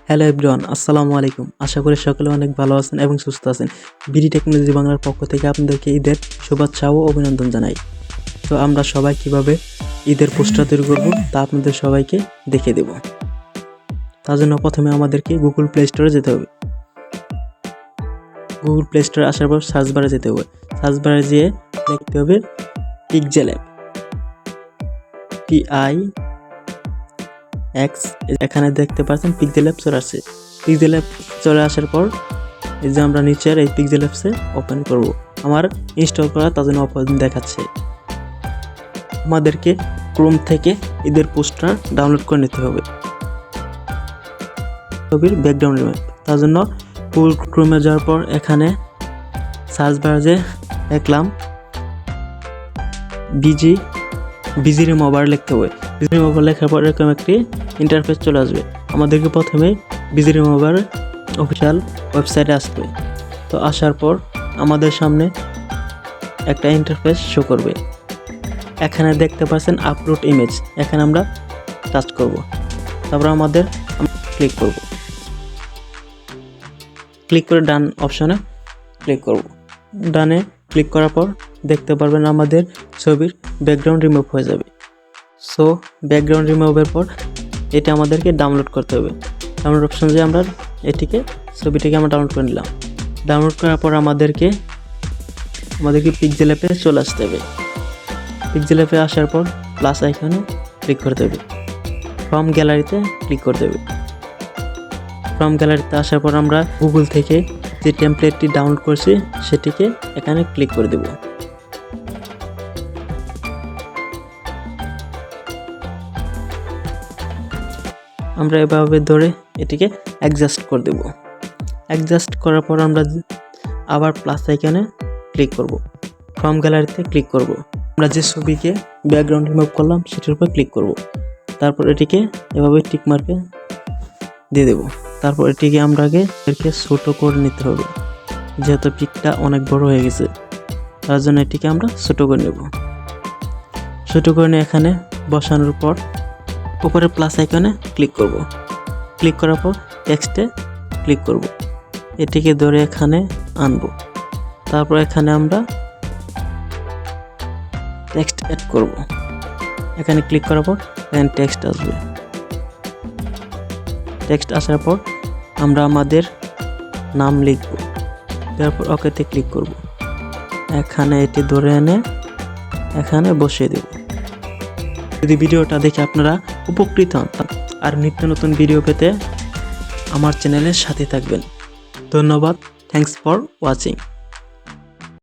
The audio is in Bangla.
হ্যালো এভরিওয়ান, আসসালামু আলাইকুম। আশা করি সকলে অনেক ভালো আছেন এবং সুস্থ আছেন। বিডি টেকনোলজি বাংলার পক্ষ থেকে আপনাদেরকে ঈদের শুভেচ্ছা ও অভিনন্দন জানাই। তো আমরা সবাই কিভাবে ঈদের পোস্টার তৈরি করব তা আপনাদের সবাইকে দেখিয়ে দেব। তার জন্য প্রথমে আমাদেরকে গুগল প্লে স্টোরে যেতে হবে। গুগল প্লে স্টোরে আসার পর সার্চ বারে যেতে হবে। সার্চ বারে যেয়ে লিখতে হবে পিক্সেল অ্যাপ, PIX। এখানে দেখতে পাচ্ছেন পিক্সেল অ্যাপ চলে আসছে। পিক্সেল অ্যাপ চলে আসার পর এই যে আমরা নিচের এই পিক্সেল অ্যাপসে ওপেন করব। আমার ইনস্টল করা তার জন্য ওপেন দেখাচ্ছে। আমাদেরকে ক্রোম থেকে ঈদের পোস্টার ডাউনলোড করে নিতে হবে। ছবির ব্যাকগ্রাউন্ড রিমুভ তার জন্য গুগল ক্রোমে যাওয়ার পর এখানে সার্চ বারে দেখলাম বিজি রিমুভার লিখতে হবে। বিজি রিমুভার লেখার পর এরকম একটি ইন্টারফেস চলে আসবে। আমাদেরকে প্রথমে বিজি রিমুভার অফিসিয়াল ওয়েবসাইটে আসবে। তো আসার পর আমাদের সামনে একটা ইন্টারফেস শো করবে। এখানে দেখতে পাচ্ছেন আপলোড ইমেজ, এখানে আমরা টাচ করব। তারপর আমরা ক্লিক করব। ক্লিক করে ডান অপশনে ক্লিক করব। ডানে ক্লিক করার পর দেখতে পারবেন আমাদের ছবির ব্যাকগ্রাউন্ড রিমুভ হয়ে যাবে। সো ব্যাকগ্রাউন্ড রিমুভের পর এটা আমাদেরকে ডাউনলোড করতে হবে। ডাউনলোড অপশন যে আমরা ছবিটাকে আমরা ডাউনলোড করে নিলাম। ডাউনলোড করার পর আমাদেরকে পিক্সেল অ্যাপে চলে আসতে হবে। পিক্সেল অ্যাপে আসার পর প্লাস আইকনে ক্লিক করতে হবে। ফ্রম গ্যালারিতে ক্লিক করতে হবে। ফ্রম গ্যালারিতে আসার পর আমরা গুগল থেকে যে টেমপ্লেটটি ডাউনলোড করছি সেটিকে এখানে ক্লিক করে দেব। আমরা এভাবে ধরে এটিকে অ্যাডজাস্ট করে দেব। অ্যাডজাস্ট করার পর আমরা আবার প্লাস আইকনে ক্লিক করব। ফ্রম গ্যালারিতে ক্লিক করব। আমরা যে ছবিকে ব্যাকগ্রাউন্ড রিমুভ করলাম সেটার উপর ক্লিক করব। তারপর এটিকে এভাবে টিক মার্কে দিয়ে দেব। তারপর এটিকে আমরা ছোট করে নিতে হবে, যেহেতু পিকটা অনেক বড় হয়ে গেছে, তার জন্য এটিকে আমরা ছোট করে নেব। ছোট করে নিয়ে এখানে বসানোর পর উপরে প্লাস আইকনে ক্লিক করব। ক্লিক করার পর টেক্সটে ক্লিক করব। এটিকে ধরে এখানে আনব। তারপর এখানে আমরা টেক্সট অ্যাড করব। এখানে ক্লিক করার পর এখানে টেক্সট আসবে। টেক্সট আসার পর আমরা আমাদের নাম লিখব। তারপর ওকেতে ক্লিক করব। এখানে এটি ধরে এনে এখানে বসিয়ে দেব। যদি ভিডিওটা দেখে আপনারা উপকৃত হন আর নিত্য নতুন ভিডিও পেতে আমার চ্যানেলের সাথে থাকবেন। ধন্যবাদ। Thanks for watching.